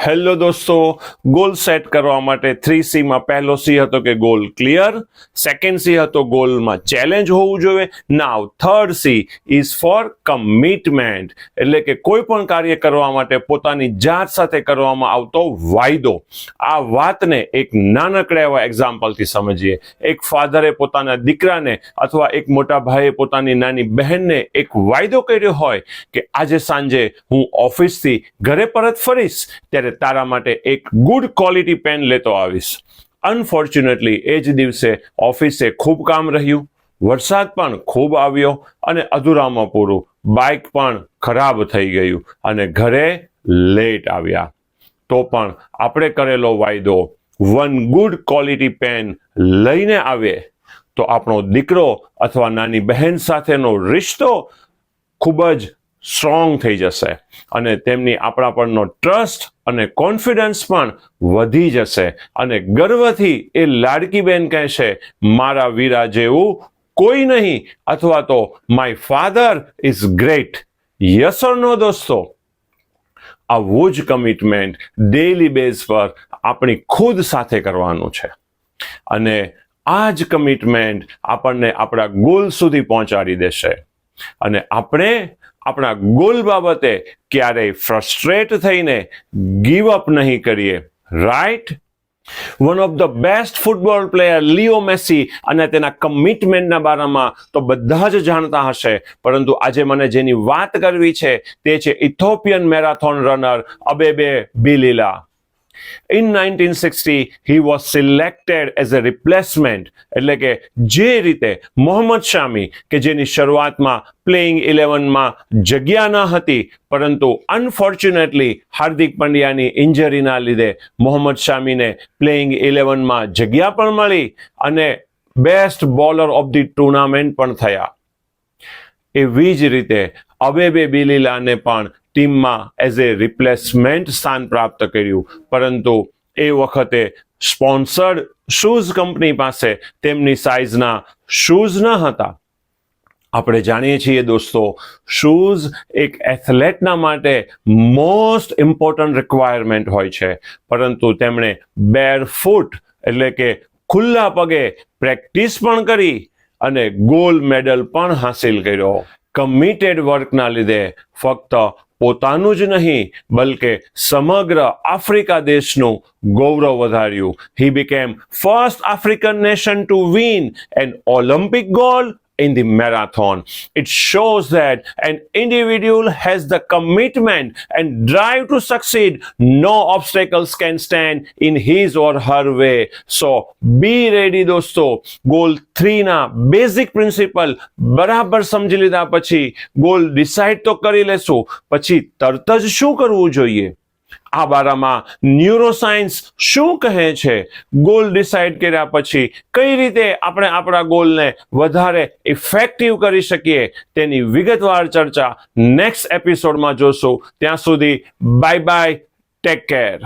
Hello દોસ્તો, goal set કરવા માટે 3C માં પહેલો C હતો કે ગોલ ક્લિયર, સેકન્ડ C હતો ગોલમાં ચેલેન્જ હોવું જોઈએ. Now third C is for commitment, એટલે કે કોઈ પણ કાર્ય કરવા માટે પોતાની જાત સાથે કરવામાં આવતો વાયદો. આ વાતને એક નાનકડા એવા એક્ઝામ્પલથી સમજીએ. એક ફાધરે પોતાના દીકરાને અથવા એક મોટા ભાઈએ પોતાની નાની બહેનને એક વાયદો કર્યો હોય કે આજે સાંજે હું ઓફિસથી ઘરે પરત ફરીશ ત્યારે તારા માટે એક ગુડ ક્વોલિટી પેન લેતો આવીશ. અનફોર્ચ્યુનેટલી એ જ દિવસે ઓફિસે ખૂબ કામ રહ્યું, વરસાદ પણ ખૂબ આવ્યો અને અધૂરામાં પૂરું બાઇક પણ ખરાબ થઈ ગયું અને ઘરે લેટ આવ્યા. તો પણ આપણે કરેલો વાયદો વન ગુડ ક્વોલિટી પેન લઈને આવીએ તો આપણો દીકરો અથવા નાની બહેન સાથેનો રિશ્તો ખૂબ જ સ્ટ્રોંગ થઈ જશે અને તેમની આપણા પરનો ટ્રસ્ટ અને કોન્ફિડન્સ પણ વધી જશે અને ગર્વથી એ લાડકી બેન કહેશે, મારા વીરા જેવું કોઈ નહીં, અથવા તો my father is great. Yes or no દોસ્તો? આવું જ કમિટમેન્ટ ડેઈલી બેઝ પર આપણી ખુદ સાથે કરવાનું છે અને આ જ કમિટમેન્ટ આપણને આપણા ગોલ સુધી પહોંચાડી દેશે અને આપણે આપણા ગોલ બાબતે ક્યારેય ફ્રસ્ટ્રેટ થઈને ગીવ અપ નહીં કરીએ. Right? One of the best football player Leo Messi અને તેના કમિટમેન્ટના બારામાં તો બધા જ જાણતા હશે, પરંતુ આજે મને જેની વાત કરવી છે તે છે Ethiopian marathon runner Abebe Bikila. In 1960 he was selected as a replacement, એટલે કે જે રીતે મોહમ્મદ શામી કે જેની શરૂઆતમાં પ્લેઇંગ 11માં જગ્યા ન હતી, પરંતુ અનફોર્ચ્યુનેટલી હાર્દિક પંડ્યાની ઇન્જરીના લીધે મોહમ્મદ શામીને પ્લેઇંગ 11માં જગ્યા પણ મળી અને best bowler of the tournament પણ થયા. એવી જ રીતે અબેબે બિલિલાને પણ ટીમમાં એઝ એ રિપ્લેસમેન્ટ સ્થાન પ્રાપ્ત કર્યું, પરંતુ એ વખતે સ્પોન્સર્ડ શૂઝ કંપની પાસે તેમની સાઇઝના શૂઝ ન હતા. આપણે જાણીએ છીએ દોસ્તો, શૂઝ એક એથ્લેટના માટે મોસ્ટ ઇમ્પોર્ટન્ટ રિક્વાયરમેન્ટ હોય છે, પરંતુ તેમણે બેરફૂટ એટલે કે ખુલ્લા પગે પ્રેક્ટિસ પણ કરી અને ગોલ્ડ મેડલ પણ હાંસિલ કર્યો. કમિટેડ વર્કના લીધે ફક્ત પોતાનું જ નહીં બલકે સમગ્ર આફ્રિકા દેશનું ગૌરવ વધાર્યું. He became first African nation to win an Olympic gold in the marathon. It shows that an individual has the commitment and drive to succeed. No obstacles can stand in his or her way. So be ready દોસ્તો. Goal 3 ના basic principal બરાબર સમજી લીધા પછી goal decide તો કરી લેશું, પછી તરત જ શું કરવું જોઈએ? આ બારામાં ન્યુરોસાયન્સ શું કહે છે? ગોલ ડિસાઇડ કર્યા પછી કઈ રીતે આપણે આપણા ગોલને વધારે ઇફેક્ટિવ કરી શકીએ તેની વિગતવાર ચર્ચા નેક્સ્ટ એપિસોડમાં જોશું. ત્યાં સુધી બાય બાય, ટેક કેર.